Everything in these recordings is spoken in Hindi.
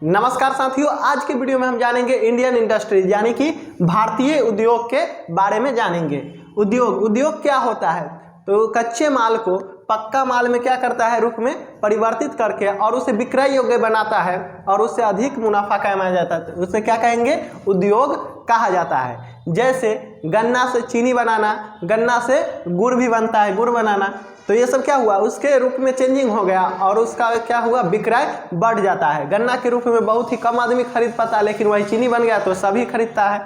नमस्कार साथियों, आज के वीडियो में हम जानेंगे इंडियन इंडस्ट्रीज यानी कि भारतीय उद्योग के बारे में जानेंगे। उद्योग क्या होता है? तो कच्चे माल को पक्का माल में क्या करता है, रूप में परिवर्तित करके और उसे विक्रय योग्य बनाता है और उससे अधिक मुनाफा कमाया जाता है, तो उसे क्या कहेंगे? उद्योग कहा जाता है। जैसे गन्ना से चीनी बनाना, गन्ना से गुड़ भी बनता है, गुड़ बनाना, तो ये सब क्या हुआ, उसके रूप में चेंजिंग हो गया और उसका क्या हुआ, विक्रय बढ़ जाता है। गन्ना के रूप में बहुत ही कम आदमी खरीद पाता है, लेकिन वही चीनी बन गया तो सभी खरीदता है।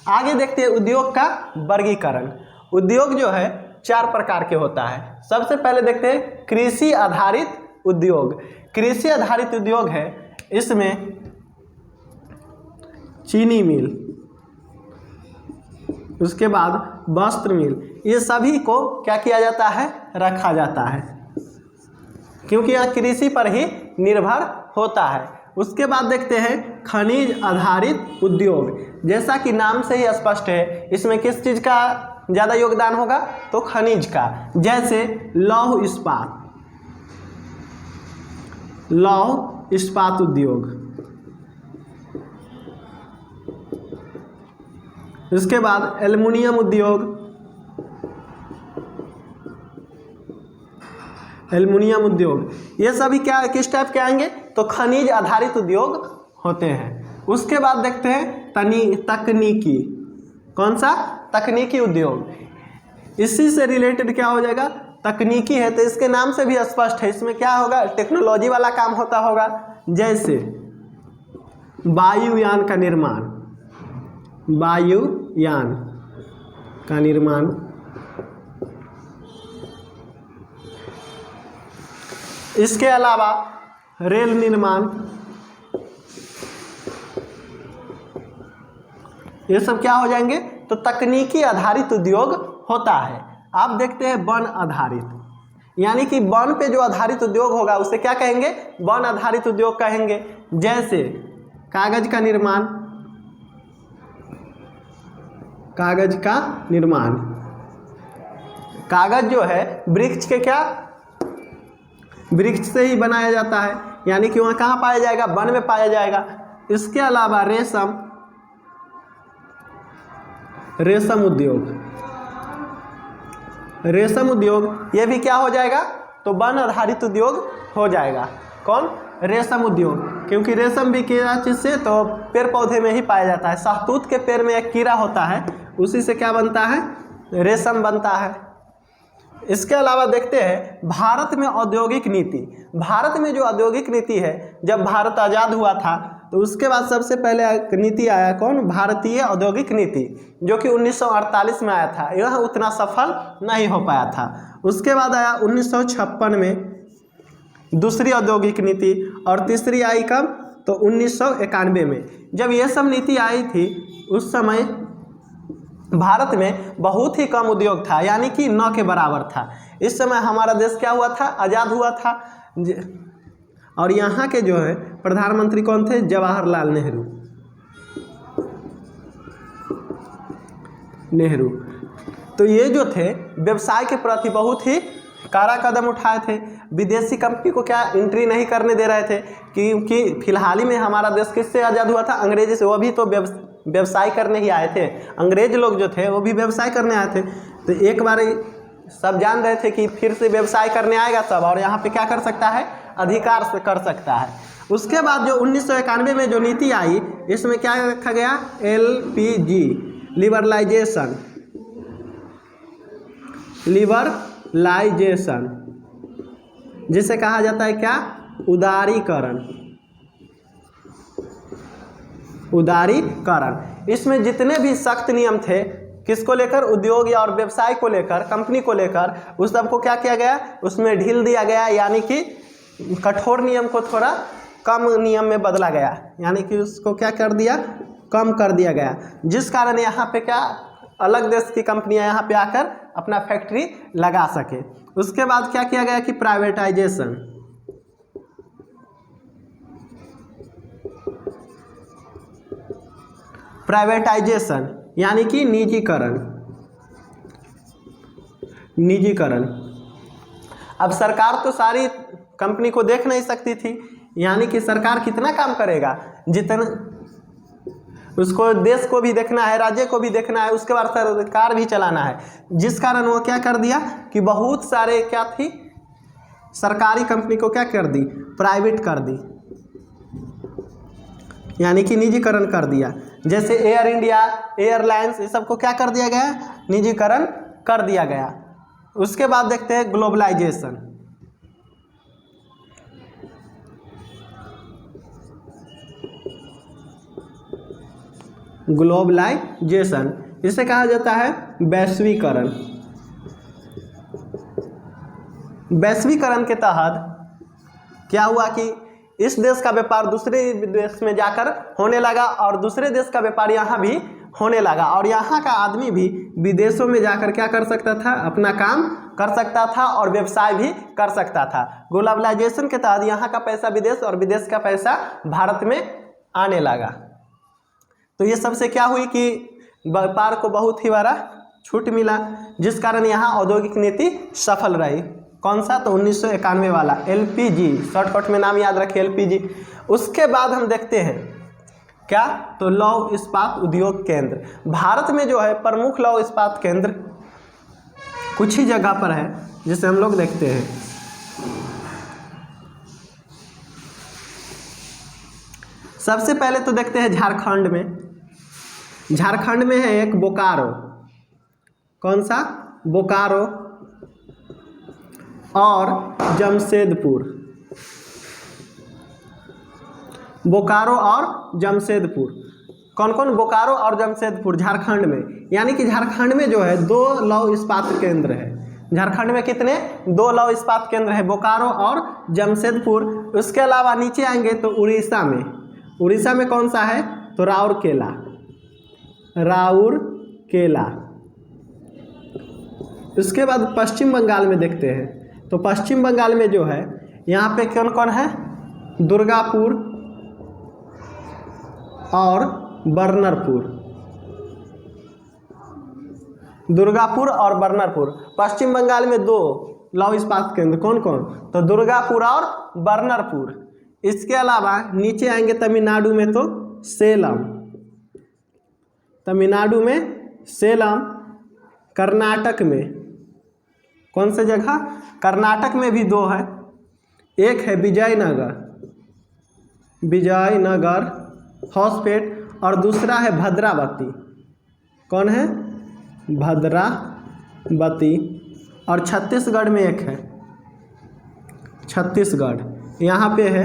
आगे देखते हैं उद्योग का वर्गीकरण। उद्योग जो है 4 प्रकार के होता है। सबसे पहले देखते हैं कृषि आधारित उद्योग। कृषि आधारित उद्योग है, इसमें चीनी मिल, उसके बाद वस्त्र मिल, ये सभी को क्या किया जाता है, रखा जाता है, क्योंकि यह कृषि पर ही निर्भर होता है। उसके बाद देखते हैं खनिज आधारित उद्योग। जैसा कि नाम से ही स्पष्ट है, इसमें किस चीज़ का ज़्यादा योगदान होगा, तो खनिज का। जैसे लौह इस्पात उद्योग। इसके बाद एल्युमिनियम उद्योग, ये सभी क्या किस टाइप के आएंगे, तो खनिज आधारित उद्योग होते हैं। उसके बाद देखते हैं तकनीकी। कौन सा? तकनीकी उद्योग। इसी से रिलेटेड क्या हो जाएगा, तकनीकी है तो इसके नाम से भी स्पष्ट है, इसमें क्या होगा, टेक्नोलॉजी वाला काम होता होगा। जैसे वायुयान का निर्माण, इसके अलावा रेल निर्माण, ये सब क्या हो जाएंगे, तो तकनीकी आधारित उद्योग होता है। आप देखते हैं वन आधारित, यानी कि वन पे जो आधारित उद्योग होगा उसे क्या कहेंगे, वन आधारित उद्योग कहेंगे। जैसे कागज का निर्माण, कागज जो है वृक्ष से ही बनाया जाता है, यानी कि वहाँ कहाँ पाया जाएगा, वन में पाया जाएगा। इसके अलावा रेशम उद्योग, ये भी क्या हो जाएगा, तो वन आधारित उद्योग हो जाएगा। कौन? रेशम उद्योग, क्योंकि रेशम भी कीड़ा चीज से, तो पेड़ पौधे में ही पाया जाता है। शहतूत के पेड़ में एक कीड़ा होता है, उसी से क्या बनता है, रेशम बनता है। इसके अलावा देखते हैं भारत में औद्योगिक नीति। भारत में जो औद्योगिक नीति है, जब भारत आज़ाद हुआ था तो उसके बाद सबसे पहले नीति आया, कौन? भारतीय औद्योगिक नीति, जो कि 1948 में आया था। यह उतना सफल नहीं हो पाया था। उसके बाद आया 1956 में दूसरी औद्योगिक नीति, और तीसरी आई कब, तो 1991 में। जब यह सब नीति आई थी उस समय भारत में बहुत ही कम उद्योग था, यानी कि 9 के बराबर था। इस समय हमारा देश क्या हुआ था, आज़ाद हुआ था। और यहाँ के जो है प्रधानमंत्री कौन थे? जवाहरलाल नेहरू। तो ये जो थे व्यवसाय के प्रति बहुत ही कड़ा कदम उठाए थे। विदेशी कंपनी को क्या एंट्री नहीं करने दे रहे थे, क्योंकि फिलहाल ही में हमारा देश किससे आज़ाद हुआ था, अंग्रेजी से। वो भी तो व्यवसाय करने ही आए थे। अंग्रेज लोग जो थे वो भी व्यवसाय करने आए थे। तो एक बार सब जान रहे थे कि फिर से व्यवसाय करने आएगा सब, और यहाँ पे क्या कर सकता है, अधिकार से कर सकता है। उसके बाद जो 1991 में जो नीति आई, इसमें क्या रखा गया, LPG, लिबरलाइजेशन, जिसे कहा जाता है क्या, उदारीकरण। इसमें जितने भी सख्त नियम थे, किसको लेकर, उद्योग या और व्यवसाय को लेकर, कंपनी को लेकर, उस सबको क्या किया गया, उसमें ढील दिया गया, यानी कि कठोर नियम को थोड़ा कम नियम में बदला गया, यानी कि उसको क्या कर दिया, कम कर दिया गया। जिस कारण यहाँ पे क्या, अलग देश की कंपनियाँ यहाँ पे आकर अपना फैक्ट्री लगा सके। उसके बाद क्या किया गया कि प्राइवेटाइजेशन, यानी कि निजीकरण। अब सरकार तो सारी कंपनी को देख नहीं सकती थी, यानी कि सरकार कितना काम करेगा, जितना उसको देश को भी देखना है, राज्य को भी देखना है, उसके बाद सरकार भी चलाना है। जिस कारण वो क्या कर दिया कि बहुत सारे क्या थी सरकारी कंपनी को क्या कर दी, प्राइवेट कर दी, यानी कि निजीकरण कर दिया। जैसे एयर इंडिया, एयरलाइंस, ये सबको क्या कर दिया गया, निजीकरण कर दिया गया। उसके बाद देखते हैं ग्लोबलाइजेशन। ग्लोबलाइजेशन इसे कहा जाता है वैश्वीकरण। वैश्वीकरण के तहत क्या हुआ कि इस देश का व्यापार दूसरे देश में जाकर होने लगा और दूसरे देश का व्यापार यहाँ भी होने लगा, और यहाँ का आदमी भी विदेशों में जाकर क्या कर सकता था, अपना काम कर सकता था और व्यवसाय भी कर सकता था। ग्लोबलाइजेशन के तहत यहाँ का पैसा विदेश और विदेश का पैसा भारत में आने लगा। तो ये सबसे क्या हुई कि व्यापार को बहुत ही बड़ा छूट मिला, जिस कारण यहाँ औद्योगिक नीति सफल रही। कौन सा, तो 1991 वाला LPG, शॉर्टकट में नाम याद रखिए LPG। उसके बाद हम देखते हैं क्या, तो लौह इस्पात उद्योग केंद्र। भारत में जो है प्रमुख लौह इस्पात केंद्र कुछ ही जगह पर है, जिसे हम लोग देखते हैं। सबसे पहले तो देखते हैं झारखंड में। झारखंड में है एक बोकारो। कौन सा, बोकारो और जमशेदपुर। बोकारो और जमशेदपुर, कौन कौन, बोकारो और जमशेदपुर झारखंड में। यानी कि झारखंड में जो है 2 लौह इस्पात केंद्र है। झारखंड में कितने, 2 लौह इस्पात केंद्र है, बोकारो और जमशेदपुर। उसके अलावा नीचे आएंगे तो उड़ीसा में। उड़ीसा में कौन सा है, तो राउरकेला। राउरकेला। उसके बाद पश्चिम बंगाल में देखते हैं, तो पश्चिम बंगाल में जो है यहाँ पे कौन कौन है, दुर्गापुर और बर्नरपुर। दुर्गापुर और बर्नरपुर, पश्चिम बंगाल में 2 लौह इस्पात केंद्र। कौन कौन, तो दुर्गापुर और बर्नरपुर। इसके अलावा नीचे आएंगे तमिलनाडु में तो सेलम। तमिलनाडु में सेलम। कर्नाटक में कौन सी जगह, कर्नाटक में भी 2 है। एक है विजयनगर, विजयनगर हॉस्पेट, और दूसरा है भद्रावती। कौन है, भद्रावती। और छत्तीसगढ़ में एक है, छत्तीसगढ़, यहाँ पे है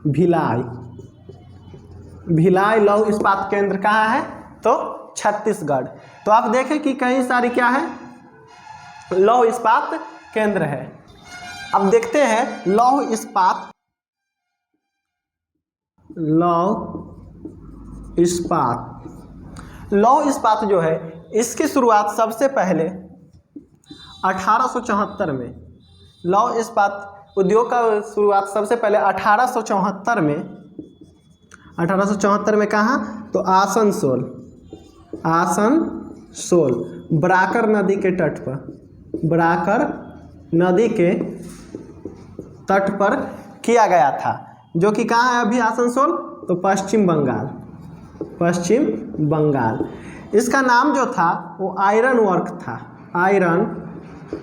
भिलाई। भिलाई लौह इस्पात केंद्र कहाँ है, तो छत्तीसगढ़। तो आप देखें कि कई सारी क्या है, लौह इस्पात केंद्र है। अब देखते हैं लौह इस्पात, लौह इस्पात। लौह इस्पात जो है इसकी शुरुआत सबसे पहले 1874 में, लौह इस्पात उद्योग का शुरुआत सबसे पहले 1874 में। 1874 में कहाँ, तो आसनसोल। आसनसोल, बराकर नदी के तट पर, बराकर नदी के तट पर किया गया था, जो कि कहाँ है अभी आसनसोल, तो पश्चिम बंगाल। पश्चिम बंगाल। इसका नाम जो था वो आयरन वर्क था, iron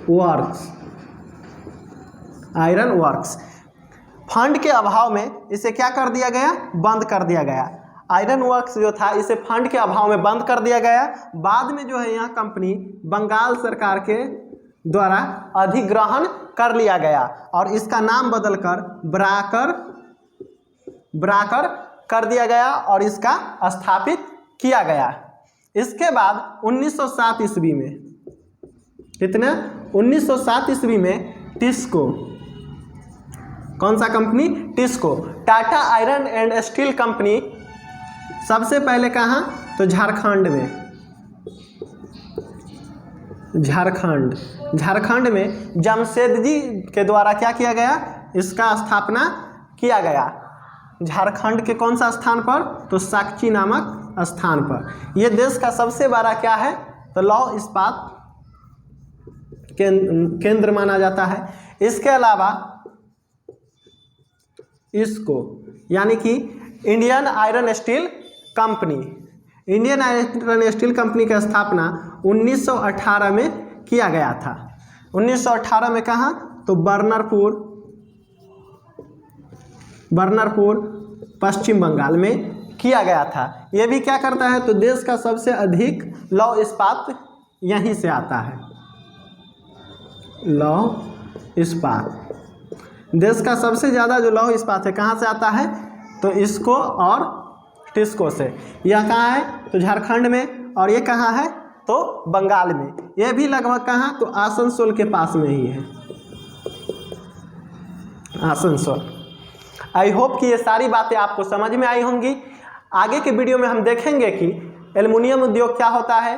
works. Iron works. Fund के अभाव में इसे क्या कर दिया गया, बंद कर दिया गया। आयरन वर्क्स जो था इसे फंड के अभाव में बंद कर दिया गया। बाद में जो है यह कंपनी बंगाल सरकार के द्वारा अधिग्रहण कर लिया गया और इसका नाम बदलकर बराकर कर दिया गया और इसका स्थापित किया गया। इसके बाद 1907 ईस्वी में, कितना, 1907 ईस्वी में टिस्को, कौन सा company, TISCO, Tata iron and steel company सबसे पहले कहाँ, तो झारखंड में। झारखंड में जमशेदजी के द्वारा क्या किया गया, इसका स्थापना किया गया। झारखंड के कौन सा स्थान पर, तो साक्ची नामक स्थान पर। यह देश का सबसे बड़ा क्या है, तो लौह इस्पात केंद्र माना जाता है। इसके अलावा इसको, यानी कि Indian iron steel company. Indian iron steel company की स्थापना 1918 में किया गया था। 1918 में कहाँ? तो बर्नरपुर पश्चिम बंगाल में किया गया था। यह भी क्या करता है? तो देश का सबसे अधिक लौह इस्पात यहीं से आता है। लौह इस्पात, देश का सबसे ज़्यादा जो लौह इस्पात है कहाँ से आता है? तो इसको और टिस्को से। यह कहाँ है? तो झारखंड में। और ये कहाँ है? तो बंगाल में। यह भी लगभग कहाँ? तो आसनसोल के पास में ही है, आसनसोल। आई होप कि ये सारी बातें आपको समझ में आई होंगी। आगे के वीडियो में हम देखेंगे कि एल्युमिनियम उद्योग क्या होता है,